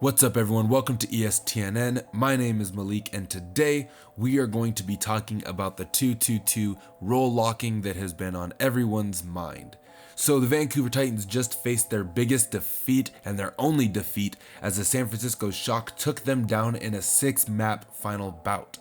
What's up everyone, welcome to ESTNN. My name is Malik and today we are going to be talking about the 2-2-2 role locking that has been on everyone's mind. So the Vancouver Titans just faced their biggest defeat and their only defeat as the San Francisco Shock took them down in a 6-map final bout.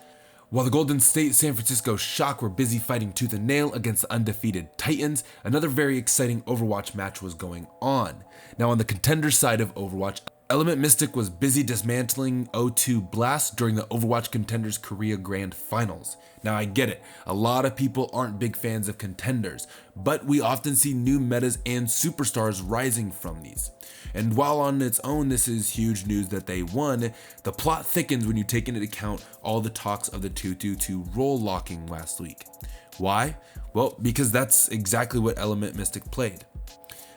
While the Golden State San Francisco Shock were busy fighting tooth and nail against the undefeated Titans, another very exciting Overwatch match was going on. Now on the Contenders side of Overwatch, Element Mystic was busy dismantling O2 Blast during the Overwatch Contenders Korea Grand Finals. Now I get it, a lot of people aren't big fans of Contenders, but we often see new metas and superstars rising from these. And while on its own this is huge news that they won, the plot thickens when you take into account all the talks of the 2-2-2 role locking last week. Why? Well, because that's exactly what Element Mystic played.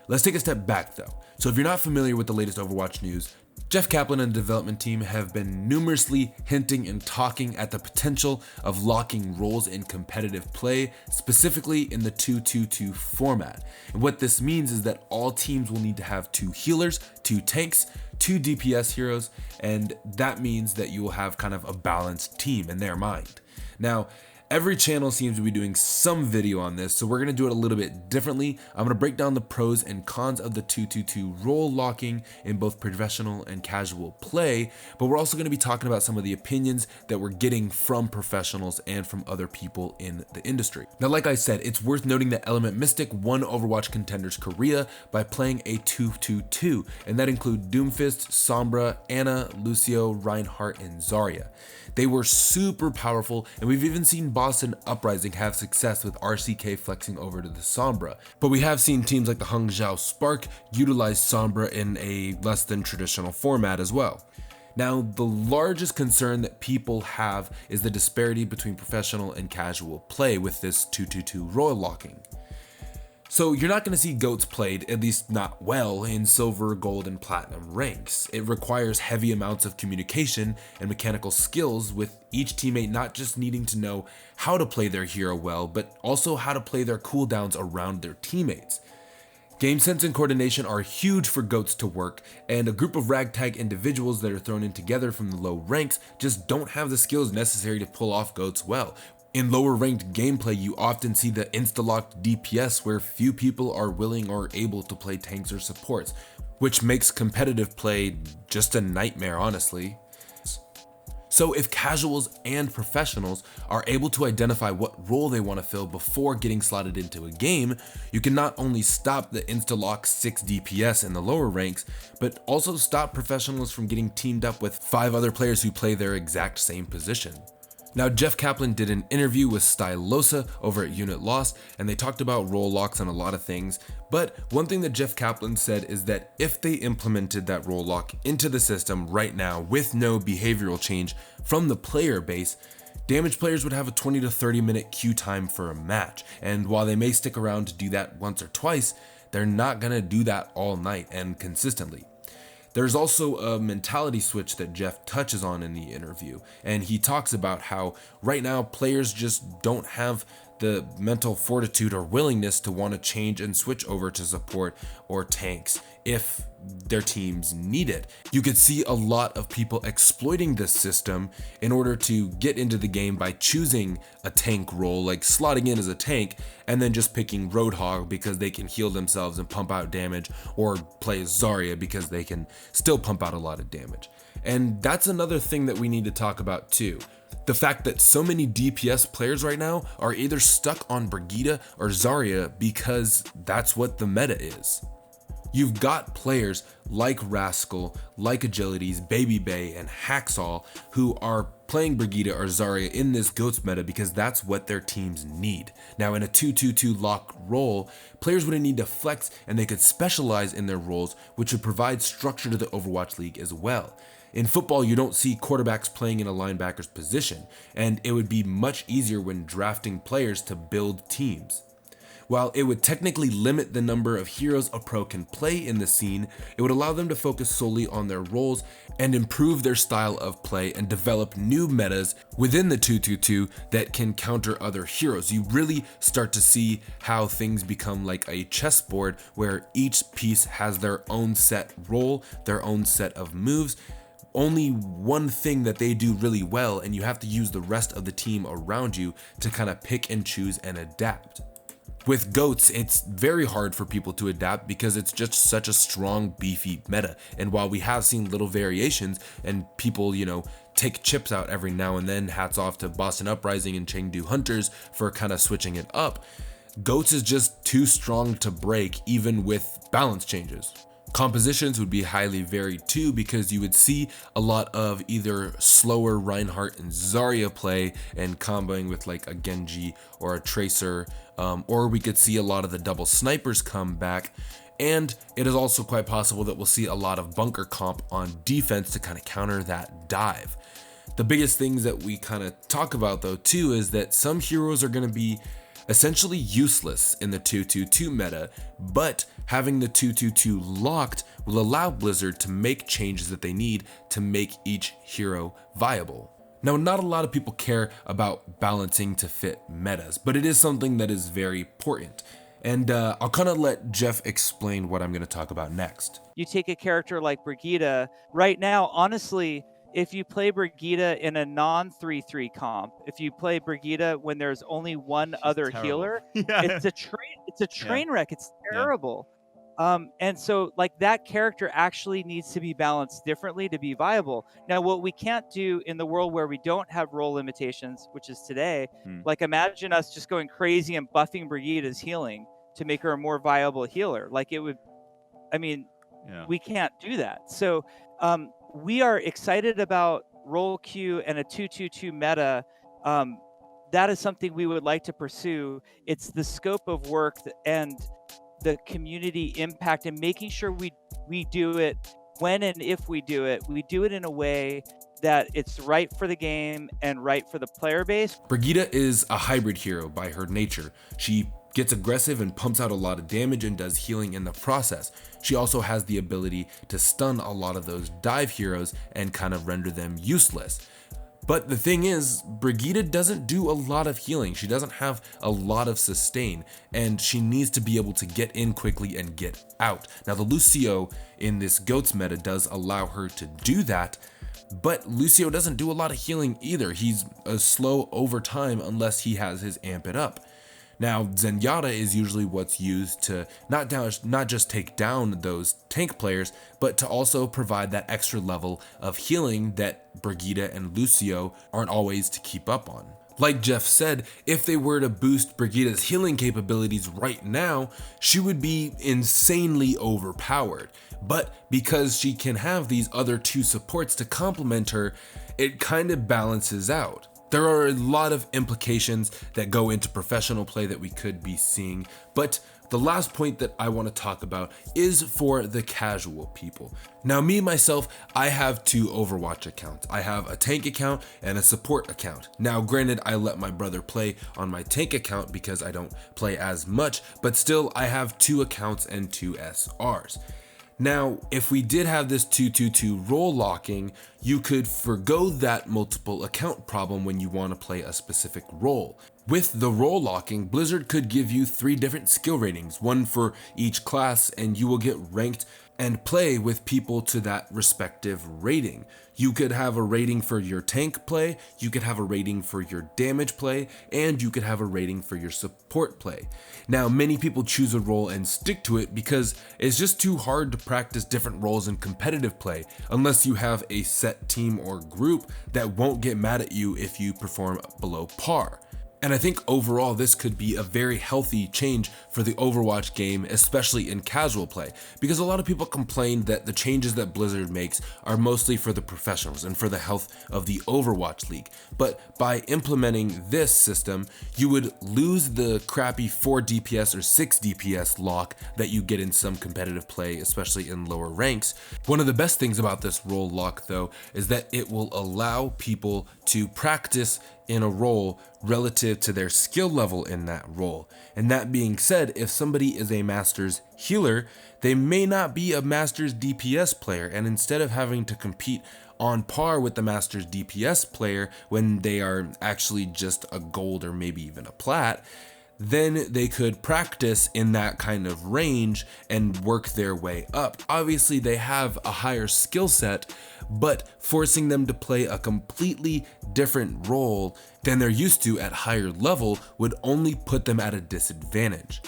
Let's take a step back though. So if you're not familiar with the latest Overwatch news, Jeff Kaplan and the development team have been numerously hinting and talking at the potential of locking roles in competitive play, specifically in the 2-2-2 format. And what this means is that all teams will need to have 2 healers, 2 tanks, 2 DPS heroes, and that means that you will have kind of a balanced team in their mind. Now, every channel seems to be doing some video on this, so we're going to do it a little bit differently. I'm going to break down the pros and cons of the 2-2-2 role locking in both professional and casual play, but we're also going to be talking about some of the opinions that we're getting from professionals and from other people in the industry. Now, like I said, it's worth noting that Element Mystic won Overwatch Contenders Korea by playing a 2-2-2, and that include Doomfist, Sombra, Ana, Lucio, Reinhardt, and Zarya. They were super powerful, and we've even seen Boston Uprising have success with RCK flexing over to the Sombra. But we have seen teams like the Hangzhou Spark utilize Sombra in a less than traditional format as well. Now, the largest concern that people have is the disparity between professional and casual play with this 2-2-2 role locking. So you're not going to see GOATs played, at least not well, in silver, gold, and platinum ranks. It requires heavy amounts of communication and mechanical skills, with each teammate not just needing to know how to play their hero well, but also how to play their cooldowns around their teammates. Game sense and coordination are huge for GOATs to work, and a group of ragtag individuals that are thrown in together from the low ranks just don't have the skills necessary to pull off GOATs well. In lower ranked gameplay, you often see the insta-locked DPS where few people are willing or able to play tanks or supports, which makes competitive play just a nightmare, honestly. So if casuals and professionals are able to identify what role they want to fill before getting slotted into a game, you can not only stop the insta-lock 6 DPS in the lower ranks, but also stop professionals from getting teamed up with 5 other players who play their exact same position. Now, Jeff Kaplan did an interview with Stylosa over at Unit Lost, and they talked about role locks and a lot of things, but one thing that Jeff Kaplan said is that if they implemented that role lock into the system right now with no behavioral change from the player base, damage players would have a 20 to 30 minute queue time for a match, and while they may stick around to do that once or twice, they're not going to do that all night and consistently. There's also a mentality switch that Jeff touches on in the interview, and he talks about how right now players just don't have the mental fortitude or willingness to want to change and switch over to support or tanks if their teams need it. You could see a lot of people exploiting this system in order to get into the game by choosing a tank role, like slotting in as a tank and then just picking Roadhog because they can heal themselves and pump out damage, or play Zarya because they can still pump out a lot of damage. And that's another thing that we need to talk about too. The fact that so many DPS players right now are either stuck on Brigitta or Zarya because that's what the meta is. You've got players like Rascal, like Agilities, Baby Bay, and Hacksaw who are playing Brigitta or Zarya in this GOATS meta because that's what their teams need. Now in a 2-2-2 lock role, players wouldn't need to flex and they could specialize in their roles, which would provide structure to the Overwatch League as well. In football, you don't see quarterbacks playing in a linebacker's position, and it would be much easier when drafting players to build teams. While it would technically limit the number of heroes a pro can play in the scene, it would allow them to focus solely on their roles and improve their style of play and develop new metas within the 2-2-2 that can counter other heroes. You really start to see how things become like a chessboard where each piece has their own set role, their own set of moves, only one thing that they do really well, and you have to use the rest of the team around you to kind of pick and choose and adapt. With GOATs, it's very hard for people to adapt because it's just such a strong, beefy meta. And while we have seen little variations and people, take chips out every now and then, hats off to Boston Uprising and Chengdu Hunters for kind of switching it up, GOATs is just too strong to break even with balance changes. Compositions would be highly varied too, because you would see a lot of either slower Reinhardt and Zarya play and comboing with like a Genji or a Tracer, or we could see a lot of the double snipers come back. And it is also quite possible that we'll see a lot of bunker comp on defense to kind of counter that dive. The biggest things that we kind of talk about though too is that some heroes are going to be essentially useless in the 2-2-2 meta, but having the 2-2-2 locked will allow Blizzard to make changes that they need to make each hero viable. Now, not a lot of people care about balancing to fit metas, but it is something that is very important. And I'll kind of let Jeff explain what I'm going to talk about next. You take a character like Brigitta. Right now, honestly, if you play Brigitta in a non-3-3 comp, if you play Brigitta when there's only one other healer, it's a train wreck. It's terrible. And so like that character actually needs to be balanced differently to be viable. Now, what we can't do in the world where we don't have role limitations, which is today, like imagine us just going crazy and buffing Brigitta's healing to make her a more viable healer. Like it would, we can't do that. So we are excited about role queue and a 2-2-2 meta. That is something we would like to pursue. It's the scope of work and the community impact and making sure we do it when and if we do it in a way that it's right for the game and right for the player base. Brigitta is a hybrid hero by her nature. She gets aggressive and pumps out a lot of damage and does healing in the process. She also has the ability to stun a lot of those dive heroes and kind of render them useless. But the thing is, Brigitta doesn't do a lot of healing. She doesn't have a lot of sustain, and she needs to be able to get in quickly and get out. Now, the Lucio in this GOATS meta does allow her to do that, but Lucio doesn't do a lot of healing either. He's slow over time unless he has his amp it up. Now, Zenyatta is usually what's used to not just take down those tank players, but to also provide that extra level of healing that Brigitta and Lucio aren't always to keep up on. Like Jeff said, if they were to boost Brigitta's healing capabilities right now, she would be insanely overpowered. But because she can have these other two supports to complement her, it kind of balances out. There are a lot of implications that go into professional play that we could be seeing, but the last point that I want to talk about is for the casual people. Now, myself, I have two Overwatch accounts. I have a tank account and a support account. Now, granted, I let my brother play on my tank account because I don't play as much, but still, I have two accounts and two SRs. Now, if we did have this 2-2-2 role locking, you could forgo that multiple account problem when you want to play a specific role. With the role locking, Blizzard could give you 3 different skill ratings, one for each class, and you will get ranked and play with people to that respective rating. You could have a rating for your tank play, you could have a rating for your damage play, and you could have a rating for your support play. Now, many people choose a role and stick to it because it's just too hard to practice different roles in competitive play unless you have a set team or group that won't get mad at you if you perform below par. And I think overall this could be a very healthy change for the Overwatch game, especially in casual play, because a lot of people complain that the changes that Blizzard makes are mostly for the professionals and for the health of the Overwatch League. But by implementing this system, you would lose the crappy 4 DPS or 6 DPS lock that you get in some competitive play, especially in lower ranks. One of the best things about this role lock though is that it will allow people to practice in a role relative to their skill level in that role. And that being said, if somebody is a Masters healer, they may not be a Masters DPS player, and instead of having to compete on par with the Masters DPS player when they are actually just a gold or maybe even a plat, then they could practice in that kind of range and work their way up. Obviously, they have a higher skill set, but forcing them to play a completely different role than they're used to at higher level would only put them at a disadvantage.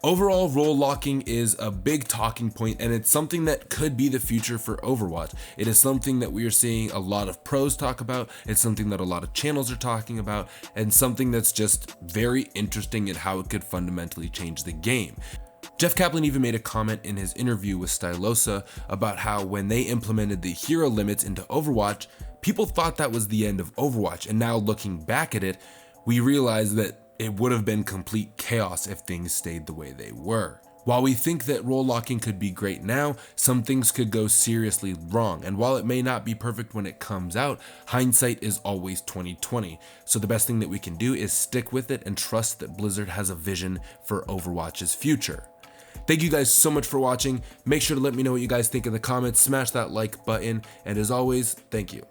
Overall, role locking is a big talking point, and it's something that could be the future for Overwatch. It is something that we are seeing a lot of pros talk about, it's something that a lot of channels are talking about, and something that's just very interesting in how it could fundamentally change the game. Jeff Kaplan even made a comment in his interview with Stylosa about how when they implemented the hero limits into Overwatch, people thought that was the end of Overwatch, and now looking back at it, we realize that it would have been complete chaos if things stayed the way they were. While we think that role locking could be great now, some things could go seriously wrong, and while it may not be perfect when it comes out, hindsight is always 20/20. So the best thing that we can do is stick with it and trust that Blizzard has a vision for Overwatch's future. Thank you guys so much for watching. Make sure to let me know what you guys think in the comments, smash that like button, and as always, thank you.